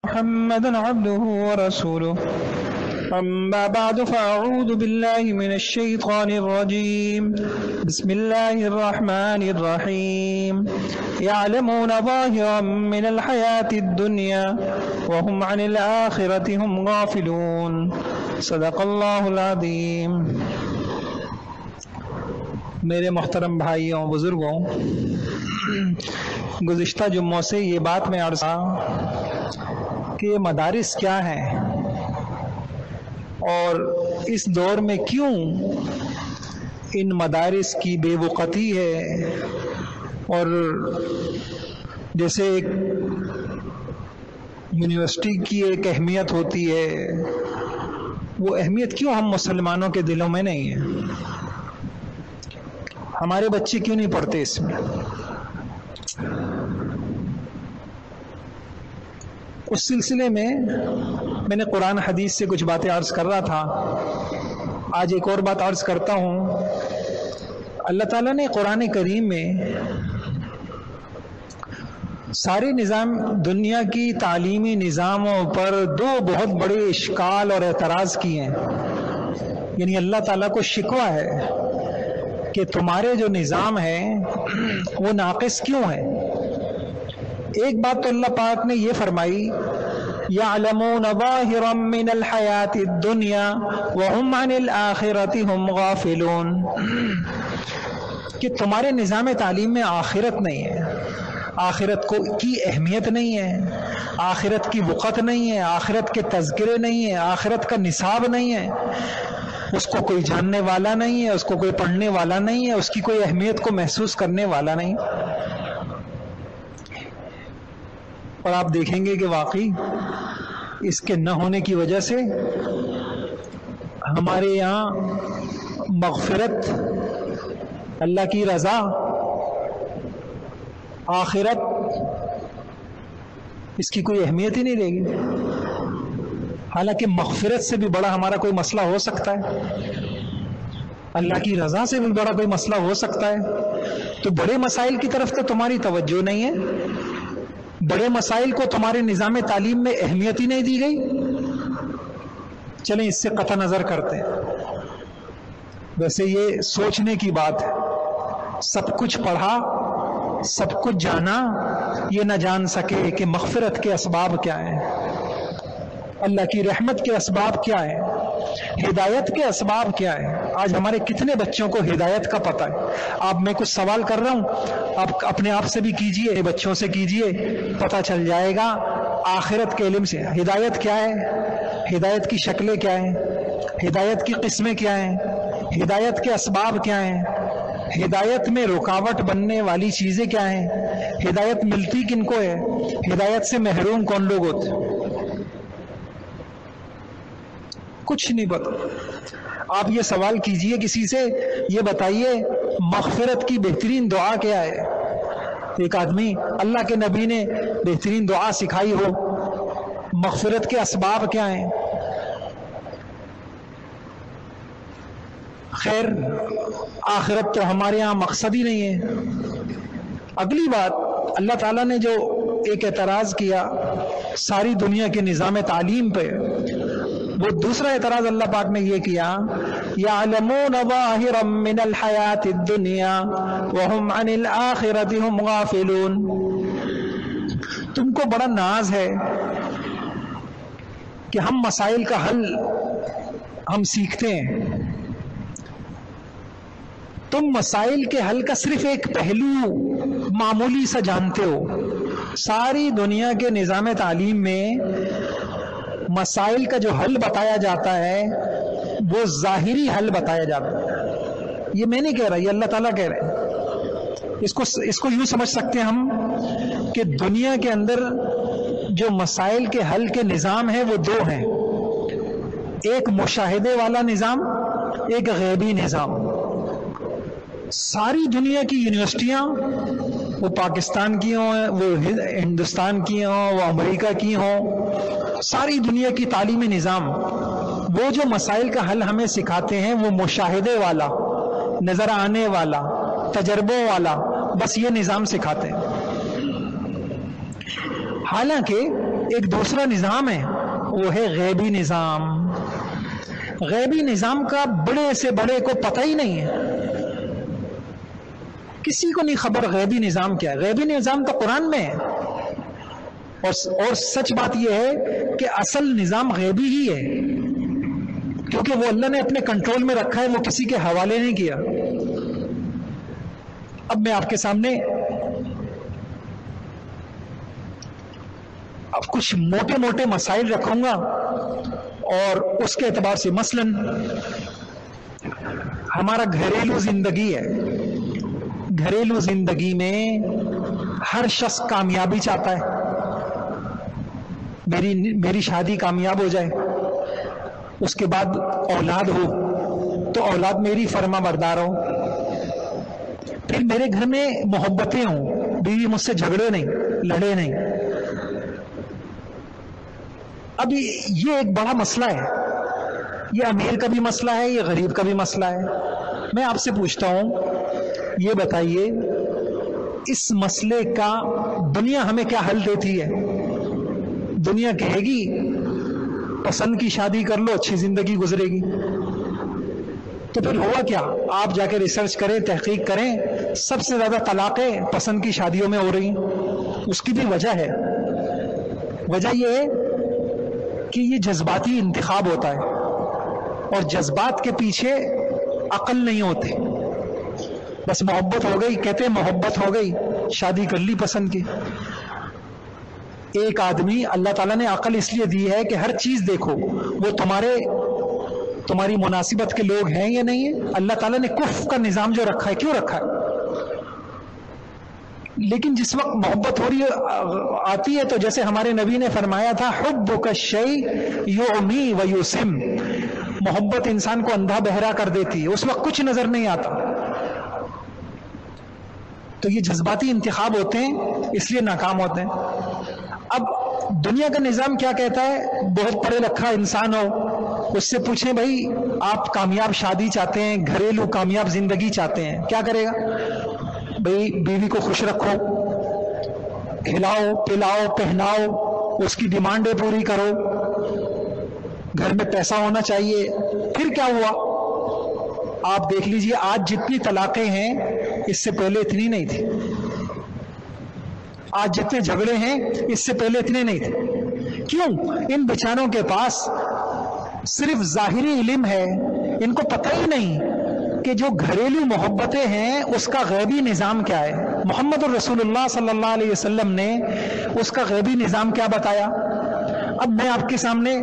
محمدا عبده ورسوله أما بعد فأعوذ بالله من الشيطان الرجيم بسم الله الرحمن الرحيم يعلمون ظاهرا من الحياة الدنيا وهم عن الآخرة هم غافلون صدق اللہ العظیم۔ میرے محترم بھائیوں بزرگوں، گزشتہ جمعوں سے یہ بات میں عرض کہ یہ مدارس کیا ہیں اور اس دور میں کیوں ان مدارس کی بے وقتی ہے، اور جیسے ایک یونیورسٹی کی ایک اہمیت ہوتی ہے، وہ اہمیت کیوں ہم مسلمانوں کے دلوں میں نہیں ہے؟ ہمارے بچے کیوں نہیں پڑھتے اس میں؟ اس سلسلے میں نے قرآن حدیث سے کچھ باتیں عرض کر رہا تھا، آج ایک اور بات عرض کرتا ہوں۔ اللہ تعالیٰ نے قرآن کریم میں سارے نظام دنیا کی تعلیمی نظاموں پر دو بہت بڑے اشکال اور اعتراض کیے ہیں، یعنی اللہ تعالیٰ کو شکوہ ہے کہ تمہارے جو نظام ہے وہ ناقص کیوں ہے۔ ایک بات تو اللہ پاک نے یہ فرمائی، یعلمون ظاہرا من الحیات الدنیا وہم عن الآخرۃ ہم غافلون، کہ تمہارے نظام تعلیم میں آخرت نہیں ہے، آخرت کی اہمیت نہیں ہے، آخرت کی وقت نہیں ہے، آخرت کے تذکرے نہیں ہے، آخرت کا نصاب نہیں ہے، اس کو کوئی جاننے والا نہیں ہے، اس کو کوئی پڑھنے والا نہیں ہے، اس کی کوئی اہمیت کو محسوس کرنے والا نہیں۔ اور آپ دیکھیں گے کہ واقعی اس کے نہ ہونے کی وجہ سے ہمارے یہاں مغفرت، اللہ کی رضا، آخرت، اس کی کوئی اہمیت ہی نہیں رہے گی۔ حالانکہ مغفرت سے بھی بڑا ہمارا کوئی مسئلہ ہو سکتا ہے، اللہ کی رضا سے بھی بڑا کوئی مسئلہ ہو سکتا ہے، تو بڑے مسائل کی طرف تو تمہاری توجہ نہیں ہے، بڑے مسائل کو تمہارے نظام تعلیم میں اہمیت ہی نہیں دی گئی۔ چلیں اس سے قطع نظر کرتے ہیں، ویسے یہ سوچنے کی بات ہے، سب کچھ پڑھا، سب کچھ جانا، یہ نہ جان سکے کہ مغفرت کے اسباب کیا ہیں، اللہ کی رحمت کے اسباب کیا ہیں، ہدایت کے اسباب کیا ہیں۔ آج ہمارے کتنے بچوں کو ہدایت کا پتہ ہے؟ آپ میں کچھ سوال کر رہا ہوں، آپ اپنے آپ سے بھی کیجئے، بچوں سے کیجئے، پتہ چل جائے گا آخرت کے علم سے ہدایت کیا ہے، ہدایت کی شکلیں کیا ہیں، ہدایت کی قسمیں کیا ہیں، ہدایت کے اسباب کیا ہیں، ہدایت میں رکاوٹ بننے والی چیزیں کیا ہیں، ہدایت ملتی کن کو ہے، ہدایت سے محروم کون لوگ ہوتے، کچھ نہیں پتا۔ آپ یہ سوال کیجئے کسی سے، یہ بتائیے مغفرت کی بہترین دعا کیا ہے؟ ایک آدمی، اللہ کے نبی نے بہترین دعا سکھائی ہو، مغفرت کے اسباب کیا ہیں؟ خیر، آخرت تو ہمارے ہاں مقصد ہی نہیں ہے۔ اگلی بات، اللہ تعالیٰ نے جو ایک اعتراض کیا ساری دنیا کے نظام تعلیم پہ، وہ دوسرا اعتراض اللہ پاک نے یہ کیا، یعلمون ظاہرا من الحیات الدنیا وہم عن الآخرۃ ہم غافلون۔ تم کو بڑا ناز ہے کہ ہم مسائل کا حل ہم سیکھتے ہیں، تم مسائل کے حل کا صرف ایک پہلو معمولی سا جانتے ہو۔ ساری دنیا کے نظام تعلیم میں مسائل کا جو حل بتایا جاتا ہے وہ ظاہری حل بتایا جاتا ہے۔ یہ میں نہیں کہہ رہا، یہ اللہ تعالیٰ کہہ رہے ہیں۔ اس کو یوں سمجھ سکتے ہیں ہم کہ دنیا کے اندر جو مسائل کے حل کے نظام ہیں وہ دو ہیں، ایک مشاہدے والا نظام، ایک غیبی نظام۔ ساری دنیا کی یونیورسٹیاں، وہ پاکستان کی ہوں، وہ ہندوستان کی ہوں، وہ امریکہ کی ہوں، ساری دنیا کی تعلیمی نظام وہ جو مسائل کا حل ہمیں سکھاتے ہیں وہ مشاہدے والا، نظر آنے والا، تجربوں والا، بس یہ نظام سکھاتے ہیں۔ حالانکہ ایک دوسرا نظام ہے، وہ ہے غیبی نظام۔ غیبی نظام کا بڑے سے بڑے کو پتہ ہی نہیں ہے، کسی کو نہیں خبر غیبی نظام کیا ہے۔ غیبی نظام تو قرآن میں ہے، اور سچ بات یہ ہے کہ اصل نظام غیبی ہی ہے، کیونکہ وہ اللہ نے اپنے کنٹرول میں رکھا ہے، وہ کسی کے حوالے نہیں کیا۔ اب میں آپ کے سامنے اب کچھ موٹے موٹے مسائل رکھوں گا، اور اس کے اعتبار سے مثلاً ہمارا گھریلو زندگی ہے، گھریلو زندگی میں ہر شخص کامیابی چاہتا ہے، میری شادی کامیاب ہو جائے، اس کے بعد اولاد ہو تو اولاد میری فرما بردار ہو، پھر میرے گھر میں محبتیں ہوں، بیوی مجھ سے جھگڑے نہیں، لڑے نہیں۔ اب یہ ایک بڑا مسئلہ ہے، یہ امیر کا بھی مسئلہ ہے، یہ غریب کا بھی مسئلہ ہے۔ میں آپ سے پوچھتا ہوں، یہ بتائیے اس مسئلے کا دنیا ہمیں کیا حل دیتی ہے؟ دنیا کہے گی پسند کی شادی کر لو، اچھی زندگی گزرے گی۔ تو پھر ہوا کیا؟ آپ جا کے ریسرچ کریں، تحقیق کریں، سب سے زیادہ طلاقیں پسند کی شادیوں میں ہو رہی ہیں۔ اس کی بھی وجہ ہے، وجہ یہ ہے کہ یہ جذباتی انتخاب ہوتا ہے، اور جذبات کے پیچھے عقل نہیں ہوتی، بس محبت ہو گئی، کہتے ہیں محبت ہو گئی، شادی کر لی پسند کی۔ ایک آدمی، اللہ تعالیٰ نے عقل اس لیے دی ہے کہ ہر چیز دیکھو، وہ تمہاری مناسبت کے لوگ ہیں یا نہیں ہیں۔ اللہ تعالیٰ نے کفر کا نظام جو رکھا ہے، کیوں رکھا ہے؟ لیکن جس وقت محبت ہو رہی آتی ہے تو جیسے ہمارے نبی نے فرمایا تھا، حبک الشیء یعمی ویسم، محبت انسان کو اندھا بہرا کر دیتی ہے، اس وقت کچھ نظر نہیں آتا۔ تو یہ جذباتی انتخاب ہوتے ہیں، اس لیے ناکام ہوتے ہیں۔ اب دنیا کا نظام کیا کہتا ہے؟ بہت پڑھے لکھا انسان ہو، اس سے پوچھیں بھائی آپ کامیاب شادی چاہتے ہیں، گھریلو کامیاب زندگی چاہتے ہیں، کیا کرے گا؟ بھائی بیوی کو خوش رکھو، کھلاؤ پلاؤ پہناؤ، اس کی ڈیمانڈیں پوری کرو، گھر میں پیسہ ہونا چاہیے۔ پھر کیا ہوا؟ آپ دیکھ لیجئے آج جتنی طلاقیں ہیں اس سے پہلے اتنی نہیں تھی، آج جتنے جھگڑے ہیں اس سے پہلے اتنے نہیں تھے۔ کیوں؟ ان بیچاروں کے پاس صرف ظاہری علم ہے، ان کو پتہ ہی نہیں کہ جو گھریلو محبتیں ہیں اس کا غیبی نظام کیا ہے۔ محمد الرسول اللہ صلی اللہ علیہ وسلم نے اس کا غیبی نظام کیا بتایا؟ اب میں آپ کے سامنے،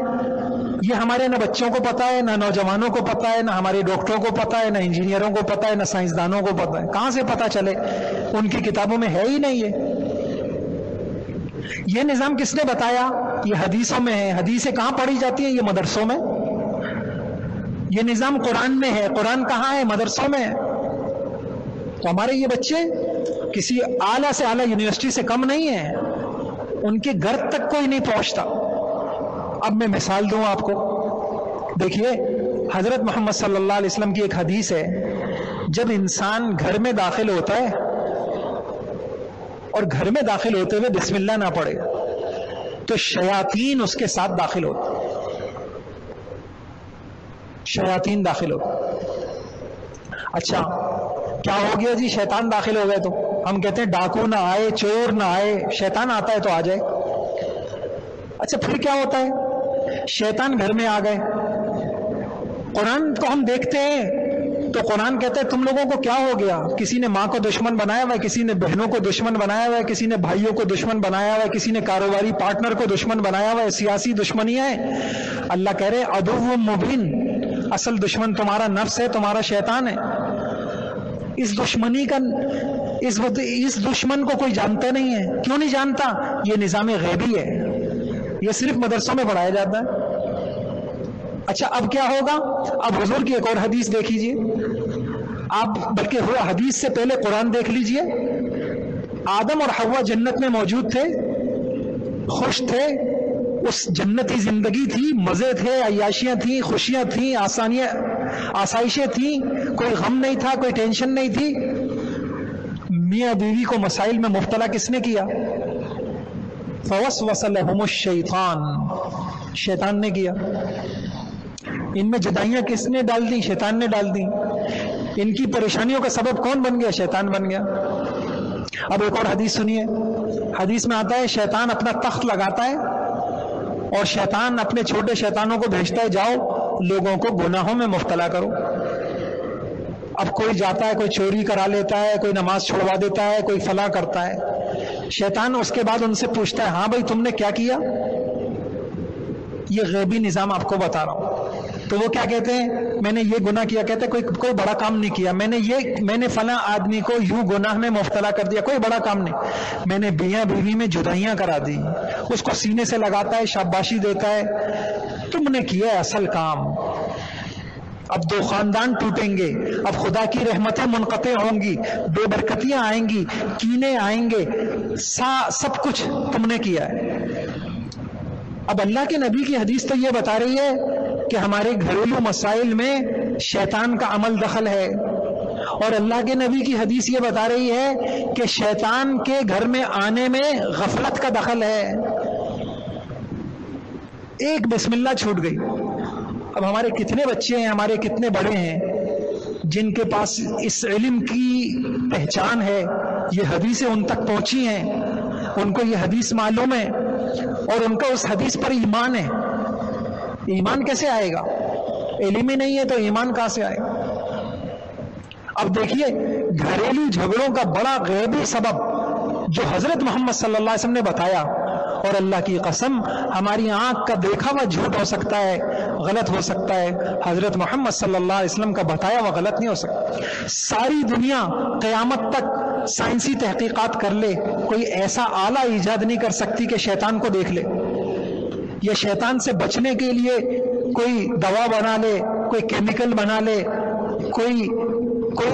یہ ہمارے نہ بچوں کو پتا ہے، نہ نوجوانوں کو پتا ہے، نہ ہمارے ڈاکٹروں کو پتا ہے، نہ انجینئروں کو پتا ہے، نہ سائنسدانوں کو پتا ہے۔ کہاں سے پتا چلے؟ ان کی کتابوں میں ہے ہی نہیں۔ یہ نظام کس نے بتایا؟ یہ حدیثوں میں ہے۔ حدیثیں کہاں پڑھی جاتی ہیں؟ یہ مدرسوں میں۔ یہ نظام قرآن میں ہے۔ قرآن کہاں ہے؟ مدرسوں میں ہے۔ تو ہمارے یہ بچے کسی اعلیٰ سے اعلیٰ یونیورسٹی سے کم نہیں ہیں، ان کے گھر تک کوئی نہیں پہنچتا۔ اب میں مثال دوں آپ کو، دیکھیے حضرت محمد صلی اللہ علیہ وسلم کی ایک حدیث ہے، جب انسان گھر میں داخل ہوتا ہے اور گھر میں داخل ہوتے ہوئے بسم اللہ نہ پڑھے تو شیاطین اس کے ساتھ داخل ہوتے، شیاطین داخل ہوتے۔ اچھا کیا ہو گیا جی؟ شیطان داخل ہو گئے تو ہم کہتے ہیں ڈاکو نہ آئے، چور نہ آئے، شیطان آتا ہے تو آ جائے۔ اچھا پھر کیا ہوتا ہے؟ شیطان گھر میں آ گئے، قرآن کو ہم دیکھتے ہیں تو قرآن کہتا ہے تم لوگوں کو کیا ہو گیا؟ کسی نے ماں کو دشمن بنایا ہوا ہے، کسی نے بہنوں کو دشمن بنایا ہوا ہے، کسی نے بھائیوں کو دشمن بنایا ہوا ہے، کسی نے کاروباری پارٹنر کو دشمن بنایا ہوا ہے، سیاسی دشمنیاں ہیں۔ اللہ کہہ رہے عدو مبین، اصل دشمن تمہارا نفس ہے، تمہارا شیطان ہے۔ اس دشمنی کا اس دشمن کو کوئی جانتا نہیں ہے۔ کیوں نہیں جانتا؟ یہ نظام غیبی ہے، یہ صرف مدرسوں میں پڑھایا جاتا ہے۔ اچھا اب کیا ہوگا؟ اب حضور کی ایک اور حدیث دیکھ لیجئے آپ، بلکہ ہوا حدیث سے پہلے قرآن دیکھ لیجئے۔ آدم اور حوا جنت میں موجود تھے، خوش تھے، اس جنتی زندگی تھی، مزے تھے، عیاشیاں تھیں، خوشیاں تھیں، آسائشیں تھیں، کوئی غم نہیں تھا، کوئی ٹینشن نہیں تھی۔ میاں بیوی کو مسائل میں مبتلا کس نے کیا؟ فوسوس لهم الشیطان، شیطان نے کیا. ان میں جدائیاں کس نے ڈال دی؟ شیطان نے ڈال دی. ان کی پریشانیوں کا سبب کون بن گیا؟ شیطان بن گیا. اب ایک اور حدیث سنیے. حدیث میں آتا ہے شیطان اپنا تخت لگاتا ہے اور شیطان اپنے چھوٹے شیطانوں کو بھیجتا ہے جاؤ لوگوں کو گناہوں میں مبتلا کرو. اب کوئی جاتا ہے، کوئی چوری کرا لیتا ہے، کوئی نماز چھوڑوا دیتا ہے، کوئی فلاں کرتا ہے. شیطان اس کے بعد ان سے پوچھتا ہے ہاں بھائی تم نے کیا کیا؟ یہ غیبی نظام آپ کو بتا رہا ہوں. تو وہ کیا کہتے ہیں؟ میں نے یہ گناہ کیا. کہتے ہیں کوئی بڑا کام نہیں کیا، میں نے فلاں آدمی کو یوں گناہ میں مبتلا کر دیا، کوئی بڑا کام نہیں. میں نے بیاں بیوی میں جدائیاں کرا دی. اس کو سینے سے لگاتا ہے، شاباشی دیتا ہے. تم نے کیا ہے اصل کام. اب 2 خاندان ٹوٹیں گے، اب خدا کی رحمتیں منقطع ہوں گی، بے برکتیاں آئیں گی، کینے آئیں گے، سب کچھ تم نے کیا ہے. اب اللہ کے نبی کی حدیث تو یہ بتا رہی ہے کہ ہمارے گھریلو مسائل میں شیطان کا عمل دخل ہے، اور اللہ کے نبی کی حدیث یہ بتا رہی ہے کہ شیطان کے گھر میں آنے میں غفلت کا دخل ہے. ایک بسم اللہ چھوٹ گئی. اب ہمارے کتنے بچے ہیں، ہمارے کتنے بڑے ہیں جن کے پاس اس علم کی پہچان ہے، یہ حدیثیں ان تک پہنچی ہیں، ان کو یہ حدیث معلوم ہے اور ان کا اس حدیث پر ایمان ہے. ایمان کیسے آئے گا؟ علم ہی نہیں ہے تو ایمان کہاں سے آئے گا؟ اب دیکھیے گھریلو جھگڑوں کا بڑا غیبی سبب جو حضرت محمد صلی اللہ علیہ وسلم نے بتایا، اور اللہ کی قسم ہماری آنکھ کا دیکھا ہوا جھوٹ ہو سکتا ہے، غلط ہو سکتا ہے، حضرت محمد صلی اللہ علیہ وسلم کا بتایا ہوا غلط نہیں ہو سکتا. ساری دنیا قیامت تک سائنسی تحقیقات کر لے، کوئی ایسا آلہ ایجاد نہیں کر سکتی کہ شیطان کو دیکھ لے، یا شیطان سے بچنے کے لیے کوئی دوا بنا لے، کوئی کیمیکل بنا لے، کوئی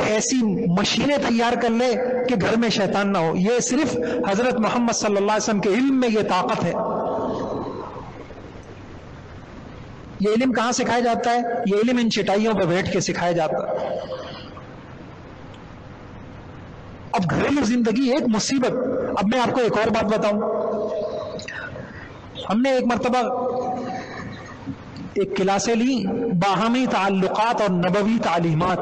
ایسی مشینیں تیار کر لے کہ گھر میں شیطان نہ ہو. یہ صرف حضرت محمد صلی اللہ علیہ وسلم کے علم میں یہ طاقت ہے. یہ علم کہاں سکھایا جاتا ہے؟ یہ علم ان چٹائیوں پہ بیٹھ کے سکھایا جاتا ہے. اب گھریلو زندگی ایک مصیبت. اب میں آپ کو ایک اور بات بتاؤں. ہم نے ایک مرتبہ ایک کلاسیں لی، باہمی تعلقات اور نبوی تعلیمات.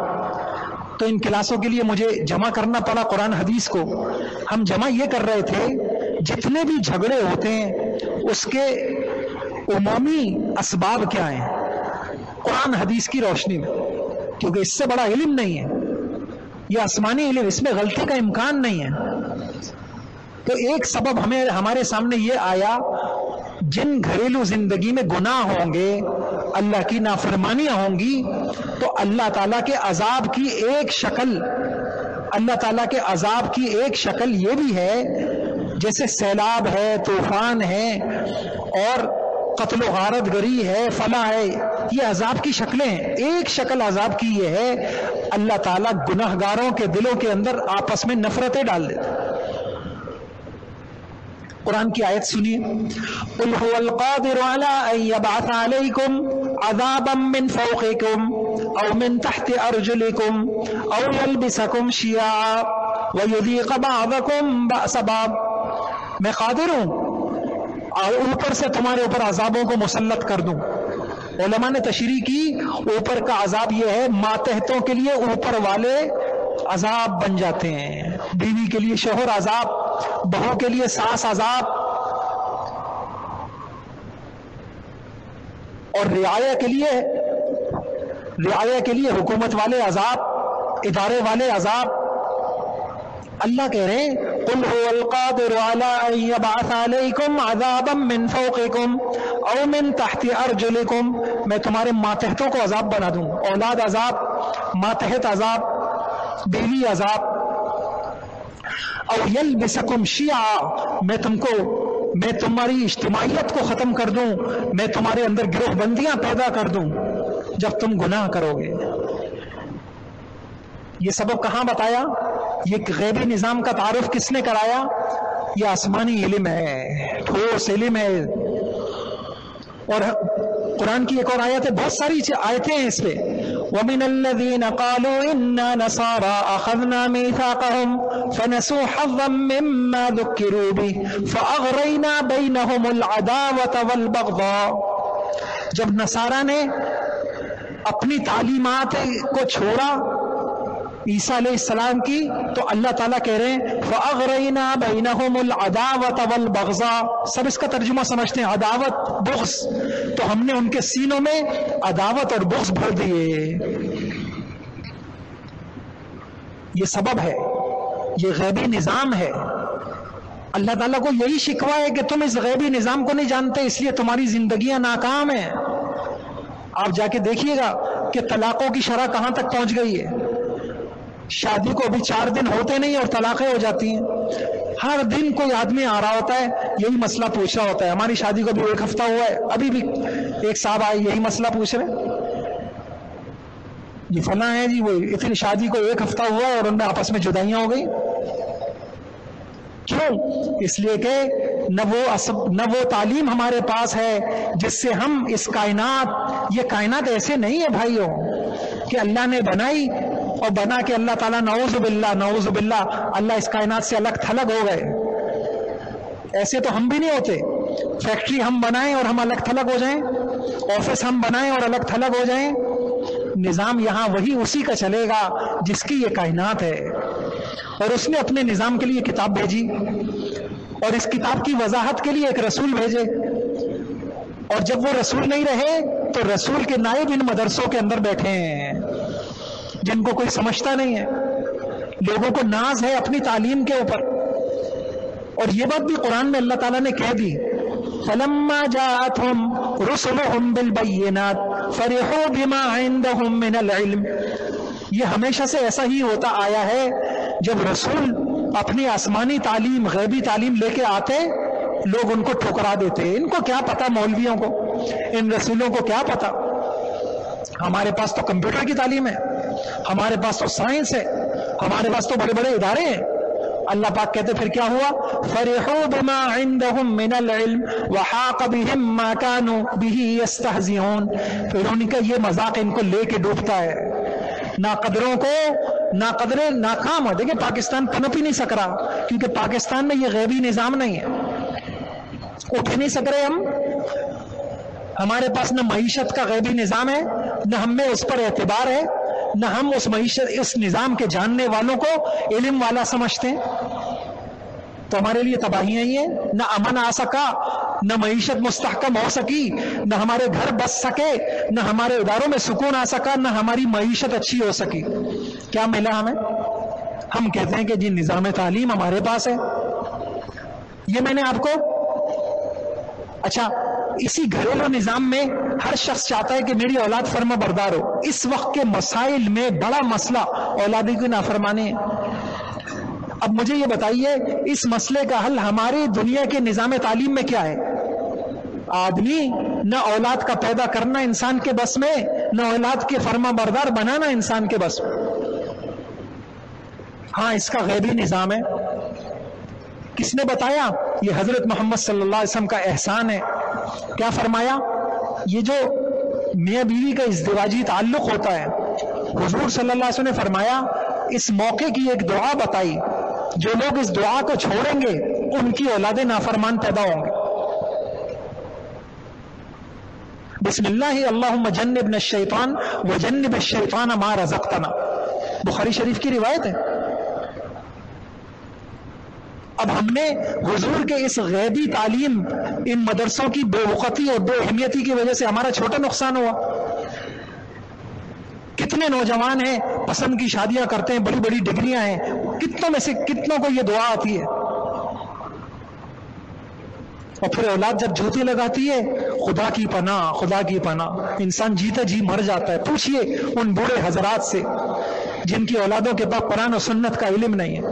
تو ان کلاسوں کے لیے مجھے جمع کرنا پڑا قرآن حدیث کو. ہم جمع یہ کر رہے تھے جتنے بھی جھگڑے ہوتے ہیں اس کے عمومی اسباب کیا ہیں قرآن حدیث کی روشنی میں، کیونکہ اس سے بڑا علم نہیں ہے، یہ آسمانی علم، اس میں غلطی کا امکان نہیں ہے. تو ایک سبب ہمارے سامنے یہ آیا، جن گھریلو زندگی میں گناہ ہوں گے، اللہ کی نافرمانیاں ہوں گی، تو اللہ تعالیٰ کے عذاب کی ایک شکل یہ بھی ہے جیسے سیلاب ہے، طوفان ہے اور قتل و غارت گری ہے، فلاں ہے. یہ عذاب کی شکلیں ہیں. ایک شکل عذاب کی یہ ہے اللہ تعالیٰ گناہگاروں کے دلوں کے اندر آپس میں نفرتیں ڈال دیتے. قرآن کی آیت سنیے، قُلْ هُوَ الْقَادِرُ عَلَىٰ أَن يَبْعَثَ عَلَيْكُمْ عَذَابًا مِّن فَوْقِكُمْ أَوْ مِن تَحْتِ أَرْجُلِكُمْ أَوْ يَلْبِسَكُمْ شِيَعًا وَيُذِيقَ بَعْضَكُمْ بَأْسَ بَعْضٍ. میں قادر ہوں اور اوپر سے تمہارے اوپر عذابوں کو مسلط کر دوں. علماء نے تشریح کی، اوپر کا عذاب یہ ہے ماتحتوں کے لیے اوپر والے عذاب بن جاتے ہیں، بیوی کے لیے شوہر عذاب، بہو کے لیے ساس عذاب، اور رعایا کے لیے حکومت والے عذاب، ادارے والے عذاب. اللہ کہہ رہے ہیں قُلْ هُوَ الْقَادِرُ عَلَىٰ أَن يَبْعَثَ عَلَيْكُمْ عَذَابًا مِّن فَوْقِكُمْ أَوْ مِن تَحْتِ أَرْجُلِكُمْ. میں تمہارے ماتحتوں کو عذاب بنا دوں، اولاد عذاب، ماتحت عذاب، بیوی عذاب. او یلبسکم شیعا، میں تمہاری اجتماعیت کو ختم کر دوں، میں تمہارے اندر گروہ بندیاں پیدا کر دوں جب تم گناہ کرو گے. یہ سبب کہاں بتایا؟ یہ غیبی نظام کا تعارف کس نے کرایا؟ یہ آسمانی علم ہے، ٹھوس علم ہے. اور قرآن کی ایک اور آیت ہے، بہت ساری آیتیں ہیں اس پہ، وَمِنَ الَّذِينَ قَالُوا إِنَّا نَصَارَى أَخَذْنَا مِيثَاقَهُمْ فَنَسُوا حَظًّا مِّمَّا ذُكِّرُوا بِهِ فَأَغْرَيْنَا بَيْنَهُمُ الْعَدَاوَةَ وَالْبَغْضَاءَ۔ جب نصارہ نے اپنی تعلیمات کو چھوڑا عیسیٰ علیہ السلام کی، تو اللہ تعالیٰ کہہ رہے ہیں فَأَغْرَيْنَا بَيْنَهُمُ الْعَدَاوَةَ وَالْبَغْضَاءَ، سب اس کا ترجمہ سمجھتے ہیں عداوت بغض، تو ہم نے ان کے سینوں میں عداوت اور بغض بھر دیے۔ یہ سبب ہے، یہ غیبی نظام ہے۔ اللہ تعالیٰ کو یہی شکوہ ہے کہ تم اس غیبی نظام کو نہیں جانتے، اس لیے تمہاری زندگیاں ناکام ہیں۔ آپ جا کے دیکھیے گا کہ طلاقوں کی شرح کہاں تک پہنچ گئی ہے۔ شادی کو ابھی 4 دن ہوتے نہیں اور طلاقیں ہو جاتی ہیں۔ ہر دن کوئی آدمی آ رہا ہوتا ہے، یہی مسئلہ پوچھ رہا ہوتا ہے، ہماری شادی کو بھی 1 ہفتہ ہوا ہے، ابھی بھی ایک صاحب آئے یہی مسئلہ پوچھ رہے، یہ فلاں ہے جی، وہ اتنی شادی کو 1 ہفتہ ہوا ہے اور ان میں آپس میں جدائیاں ہو گئی۔ کیوں؟ اس لیے کہ نہ وہ تعلیم ہمارے پاس ہے جس سے ہم اس کائنات، یہ کائنات ایسے نہیں ہے بھائیوں کہ اللہ نے بنائی اور بنا کے اللہ تعالیٰ نعوذ باللہ اللہ اس کائنات سے الگ تھلگ ہو گئے۔ ایسے تو ہم بھی نہیں ہوتے، فیکٹری ہم بنائیں اور ہم الگ تھلگ ہو جائیں، آفس ہم بنائیں اور الگ تھلگ ہو جائیں۔ نظام یہاں وہی اسی کا چلے گا جس کی یہ کائنات ہے، اور اس نے اپنے نظام کے لیے کتاب بھیجی اور اس کتاب کی وضاحت کے لیے ایک رسول بھیجے، اور جب وہ رسول نہیں رہے تو رسول کے نائب ان مدرسوں کے اندر بیٹھے ہیں جن کو کوئی سمجھتا نہیں ہے۔ لوگوں کو ناز ہے اپنی تعلیم کے اوپر، اور یہ بات بھی قرآن میں اللہ تعالیٰ نے کہہ دی، فَلَمَّا جَاءَتْهُمْ رُسُلُهُمْ بِالْبَيِّنَاتِ فَرِحُوا بِمَا عِندَهُمْ مِنَ الْعِلْمِ۔ یہ ہمیشہ سے ایسا ہی ہوتا آیا ہے، جب رسول اپنی آسمانی تعلیم، غیبی تعلیم لے کے آتے، لوگ ان کو ٹھکرا دیتے۔ ان کو کیا پتا، مولویوں کو، ان رسولوں کو کیا پتا، ہمارے پاس تو کمپیوٹر کی تعلیم ہے، ہمارے پاس تو سائنس ہے، ہمارے پاس تو بڑے بڑے ادارے ہیں۔ اللہ پاک کہتے پھر کیا ہوا، فَرِحُوا بِمَا عِندَهُمْ مِنَ الْعِلْمِ وَحَاقَ بِهِمْ مَا كَانُوا بِهِ يَسْتَهْزِئُونَ۔ پھر ان کا یہ مذاق ان کو لے کے ڈوبتا ہے، ناقدروں کو ناقدرے ناکام ہو۔ دیکھیں پاکستان پنپ ہی نہیں سک رہا کیونکہ پاکستان میں یہ غیبی نظام نہیں ہے، اٹھ نہیں سک رہے ہم، ہمارے پاس نہ معیشت کا غیبی نظام ہے، نہ ہم میں اس پر اعتبار ہے، نہ ہم اس نظام کے جاننے والوں کو علم والا سمجھتے ہیں، تو ہمارے لیے تباہیاں ہی ہیں۔ نہ امن آ سکا، نہ معیشت مستحکم ہو سکی، نہ ہمارے گھر بس سکے، نہ ہمارے اداروں میں سکون آ سکا، نہ ہماری معیشت اچھی ہو سکی۔ کیا ملا ہمیں؟ ہم کہتے ہیں کہ جی نظام تعلیم ہمارے پاس ہے۔ یہ میں نے آپ کو، اچھا اسی گھریلو نظام میں ہر شخص چاہتا ہے کہ میری اولاد فرما بردار ہو۔ اس وقت کے مسائل میں بڑا مسئلہ اولادی کی نافرمانی ہے۔ اب مجھے یہ بتائیے، اس مسئلے کا حل ہماری دنیا کے نظام تعلیم میں کیا ہے؟ آدمی نہ اولاد کا پیدا کرنا انسان کے بس میں، نہ اولاد کے فرما بردار بنانا انسان کے بس میں۔ ہاں اس کا غیبی نظام ہے۔ کس نے بتایا؟ یہ حضرت محمد صلی اللہ علیہ وسلم کا احسان ہے۔ کیا فرمایا؟ یہ جو میاں بیوی کا ازدواجی تعلق ہوتا ہے، حضور صلی اللہ علیہ وسلم نے فرمایا اس موقع کی ایک دعا بتائی، جو لوگ اس دعا کو چھوڑیں گے ان کی اولادیں نافرمان پیدا ہوں گے۔ بسم اللہ اللہم جنبنا الشیطان وجنب الشیطان ما رزقتنا، بخاری شریف کی روایت ہے۔ اب ہم نے حضور کے اس غیبی تعلیم، ان مدرسوں کی بے وقتی اور بے اہمیتی کی وجہ سے ہمارا چھوٹا نقصان ہوا۔ کتنے نوجوان ہیں پسند کی شادیاں کرتے ہیں، بڑی بڑی ڈگریاں ہیں، کتنوں میں سے کتنوں کو یہ دعا آتی ہے، اور پھر اولاد جب جوتی لگاتی ہے، خدا کی پناہ خدا کی پناہ، انسان جیتا جی مر جاتا ہے۔ پوچھئے ان بوڑھے حضرات سے جن کی اولادوں کے پاس قرآن و سنت کا علم نہیں ہے۔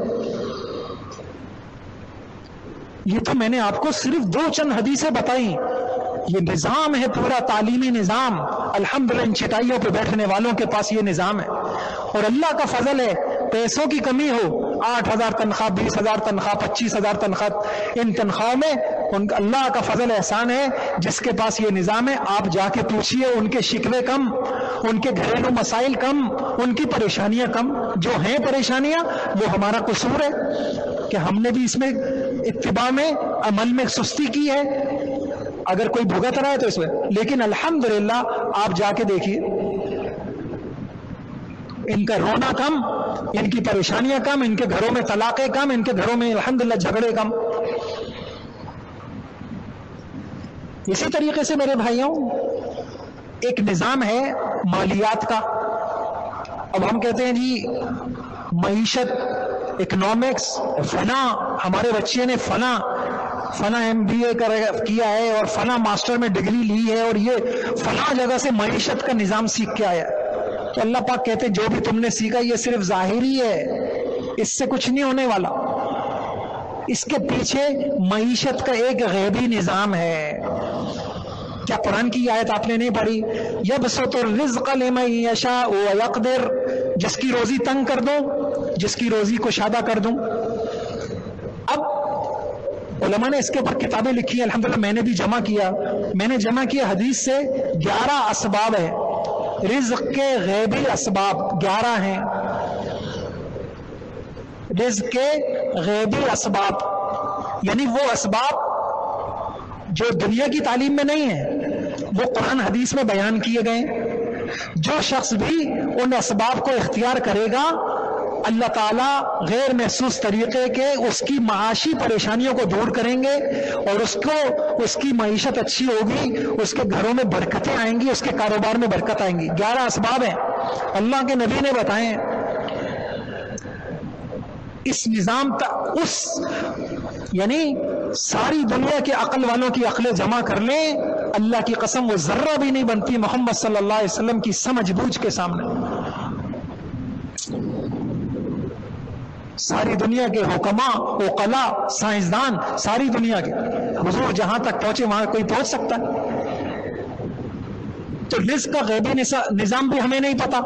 یہ تو میں نے آپ کو صرف 2 چند حدیثیں بتائیں، یہ نظام ہے پورا تعلیمی نظام۔ الحمدللہ ان چٹائیوں پہ بیٹھنے والوں کے پاس یہ نظام ہے، اور اللہ کا فضل ہے، پیسوں کی کمی ہو، 8,000 تنخواہ، 20,000 تنخواہ، 25,000 تنخواہ، ان تنخواہوں میں اللہ کا فضل احسان ہے جس کے پاس یہ نظام ہے. آپ جا کے پوچھئے, ان کے شکوے کم, ان کے گھریلو مسائل کم, ان کی پریشانیاں کم. جو ہیں پریشانیاں وہ ہمارا قصور ہے کہ ہم نے بھی اس میں اتباع میں عمل میں سستی کی ہے. اگر کوئی بھگت رہا ہے تو اس میں, لیکن الحمدللہ آپ جا کے دیکھیے, ان کا رونا کم, ان کی پریشانیاں کم, ان کے گھروں میں طلاقیں کم, ان کے گھروں میں الحمدللہ جھگڑے کم. اسی طریقے سے میرے بھائیوں, ایک نظام ہے مالیات کا. اب ہم کہتے ہیں جی معیشت, اکنامکس, فلاں ہمارے بچے نے فلاں MBA کیا ہے اور فلاں ماسٹر میں ڈگری لی ہے اور یہ فلاں جگہ سے معیشت کا نظام سیکھ کے آیا. تو اللہ پاک کہتے ہیں جو بھی تم نے سیکھا یہ صرف ظاہری ہے, اس سے کچھ نہیں ہونے والا. اس کے پیچھے معیشت کا ایک غیبی نظام ہے. کیا قرآن کی آیت آپ نے نہیں پڑھی؟ یبسط الرزق لمن یشاء ویقدر, جس کی روزی تنگ کر دوں, جس کی روزی کشادہ کر دوں. اب علماء نے اس کے اوپر کتابیں لکھی ہیں, الحمدللہ میں نے بھی جمع کیا. حدیث سے 11 اسباب ہے رزق کے غیبی اسباب, 11 ہیں رزق کے غیبی اسباب. یعنی وہ اسباب جو دنیا کی تعلیم میں نہیں ہیں, وہ قرآن حدیث میں بیان کیے گئے. جو شخص بھی ان اسباب کو اختیار کرے گا, اللہ تعالیٰ غیر محسوس طریقے کے اس کی معاشی پریشانیوں کو دور کریں گے اور اس کی معیشت اچھی ہوگی, اس کے گھروں میں برکتیں آئیں گی, اس کے کاروبار میں برکت آئیں گی. 11 اسباب ہیں اللہ کے نبی نے بتائے ہیں. اس نظام یعنی ساری دنیا کے عقل والوں کی عقلیں جمع کر لیں, اللہ کی قسم وہ ذرہ بھی نہیں بنتی محمد صلی اللہ علیہ وسلم کی سمجھ بوجھ کے سامنے. ساری دنیا کے حکماء, عقلاء, سائنسدان, ساری دنیا کے, حضور جہاں تک پہنچے وہاں کوئی پہنچ سکتا ہے. تو رزق کا غیبی نظام بھی ہمیں نہیں پتا.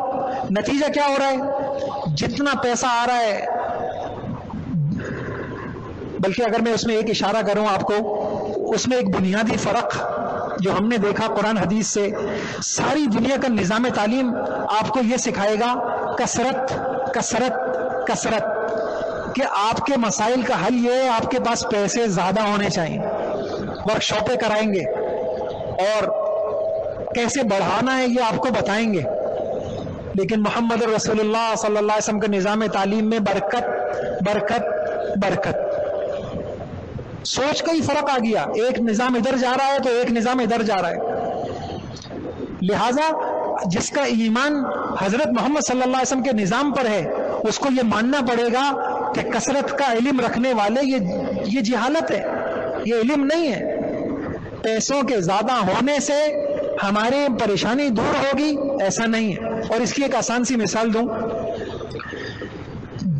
نتیجہ کیا ہو رہا ہے؟ جتنا پیسہ آ رہا ہے, بلکہ اگر میں اس میں ایک اشارہ کروں آپ کو, اس میں ایک بنیادی فرق جو ہم نے دیکھا قرآن حدیث سے, ساری دنیا کا نظام تعلیم آپ کو یہ سکھائے گا کثرت کثرت کثرت, کہ آپ کے مسائل کا حل یہ ہے آپ کے پاس پیسے زیادہ ہونے چاہیے. ورک شاپیں کرائیں گے اور کیسے بڑھانا ہے یہ آپ کو بتائیں گے. لیکن محمد رسول اللہ صلی اللہ علیہ وسلم کے نظام تعلیم میں برکت برکت برکت. سوچ کا ہی فرق آ گیا, ایک نظام ادھر جا رہا ہے تو ایک نظام ادھر جا رہا ہے. لہذا جس کا ایمان حضرت محمد صلی اللہ علیہ وسلم کے نظام پر ہے اس کو یہ ماننا پڑے گا کہ کثرت کا علم رکھنے والے یہ جہالت ہے, یہ علم نہیں ہے. پیسوں کے زیادہ ہونے سے ہماری پریشانی دور ہوگی ایسا نہیں ہے. اور اس کی ایک آسان سی مثال دوں,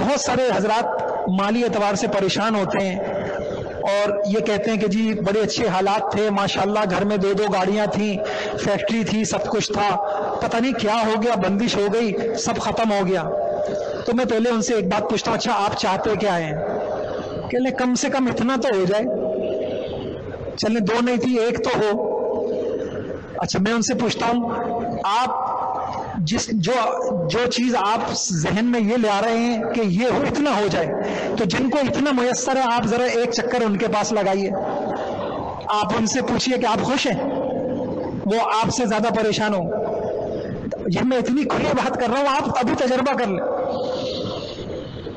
بہت سارے حضرات مالی اعتبار سے پریشان ہوتے ہیں اور یہ کہتے ہیں کہ جی بڑے اچھے حالات تھے ماشاءاللہ, گھر میں 2 گاڑیاں تھیں, فیکٹری تھی, سب کچھ تھا, پتہ نہیں کیا ہو گیا, بندش ہو گئی, سب ختم ہو گیا. تو میں پہلے ان سے ایک بات پوچھتا ہوں, اچھا آپ چاہتے کیا ہیں؟ کہ لیں کم سے کم اتنا تو ہو جائے, چلیں 2 نہیں تھی 1 تو ہو. اچھا میں ان سے پوچھتا ہوں, آپ جو چیز آپ ذہن میں یہ لے آ رہے ہیں کہ یہ ہو اتنا ہو جائے, تو جن کو اتنا میسر ہے آپ ذرا ایک چکر ان کے پاس لگائیے, آپ ان سے پوچھئے کہ آپ خوش ہیں, وہ آپ سے زیادہ پریشان ہو. یہ میں اتنی کھلی بات کر رہا ہوں, آپ ابھی تجربہ کر لیں.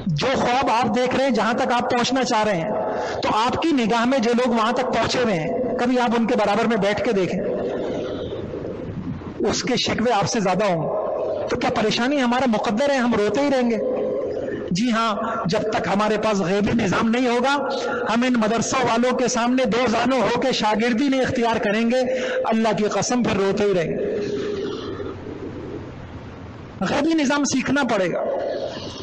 جو خواب آپ دیکھ رہے ہیں, جہاں تک آپ پہنچنا چاہ رہے ہیں, تو آپ کی نگاہ میں جو لوگ وہاں تک پہنچے ہوئے ہیں, کبھی آپ ان کے برابر میں بیٹھ کے دیکھیں, اس کے شکوے آپ سے زیادہ ہوں. تو کیا پریشانی ہمارا مقدر ہے, ہم روتے ہی رہیں گے؟ جی ہاں, جب تک ہمارے پاس غیبی نظام نہیں ہوگا ہم ان مدرسوں والوں کے سامنے 2 زانو ہو کے شاگردی نہیں اختیار کریں گے, اللہ کی قسم پھر روتے ہی رہیں گے. غیبی نظام سیکھنا پڑے گا.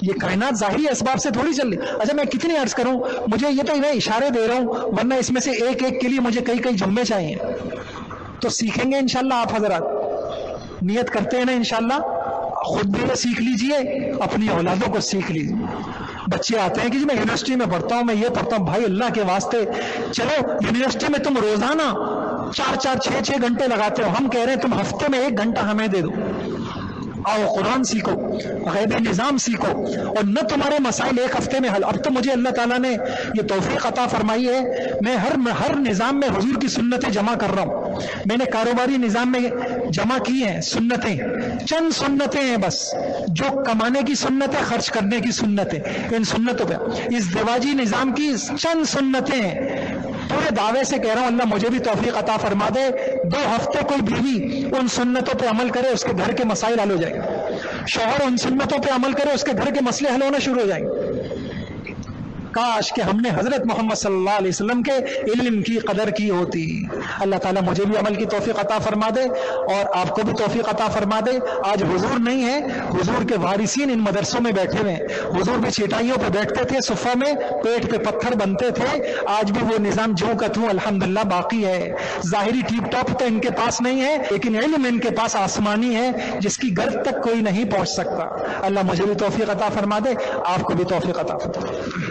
یہ کائنات ظاہری اسباب سے تھوڑی چل رہی. اچھا میں کتنی عرض کروں, مجھے یہ تو میں اشارے دے رہا ہوں, ورنہ اس میں سے ایک کے لیے مجھے کئی جملے چاہیے. تو سیکھیں گے انشاءاللہ آپ حضرات, نیت کرتے ہیں نا انشاءاللہ, خود بھی سیکھ لیجئے, اپنی اولادوں کو سیکھ لیجئے. بچے آتے ہیں کہ جی میں یونیورسٹی میں پڑھتا ہوں، میں یہ پڑھتا ہوں. بھائی اللہ کے واسطے چلو، یونیورسٹی میں تم روزانہ 4-6 گھنٹے لگاتے ہو، ہم کہہ رہے ہیں تم ہفتے میں 1 گھنٹہ ہمیں دے دو. آؤ قرآن سیکھو، غیبی نظام سیکھو، اور نہ تمہارے مسائل ایک ہفتے میں حل. اب تو مجھے اللہ تعالیٰ نے یہ توفیق عطا فرمائی ہے، میں ہر نظام میں حضور کی سنتیں جمع کر رہا ہوں. میں نے کاروباری نظام میں جمع کی ہیں سنتیں، چند سنتیں ہیں بس، جو کمانے کی سنت ہے، خرچ کرنے کی سنت ہے. ان سنتوں پہ اس دیواجی نظام کی چند سنتیں ہیں. پورے دعوے سے کہہ رہا ہوں اللہ مجھے بھی توفیق عطا فرما دے. 2 ہفتے کوئی بیوی ان سنتوں پہ عمل کرے، اس کے گھر کے مسائل حل ہو جائیں گے. شوہر ان سنتوں پہ عمل کرے، اس کے گھر کے مسئلے حل ہونا شروع ہو جائیں گے. کاش کہ ہم نے حضرت محمد صلی اللہ علیہ وسلم کے علم کی قدر کی ہوتی. اللہ تعالیٰ مجھے بھی عمل کی توفیق عطا فرما دے اور آپ کو بھی توفیق عطا فرما دے. آج حضور نہیں ہے، حضور کے وارثین ان مدرسوں میں بیٹھے ہوئے ہیں. حضور بھی چٹائیوں پہ بیٹھتے تھے، صفہ میں پیٹ پہ پتھر بنتے تھے. آج بھی وہ نظام جو کا توں الحمدللہ باقی ہے. ظاہری ٹیپ ٹاپ تو ان کے پاس نہیں ہے، لیکن علم ان کے پاس آسمانی ہے جس کی گرد تک کوئی نہیں پہنچ سکتا. اللہ مجھے بھی توفیق عطا فرما دے، آپ کو بھی توفیق عطا فرما دے.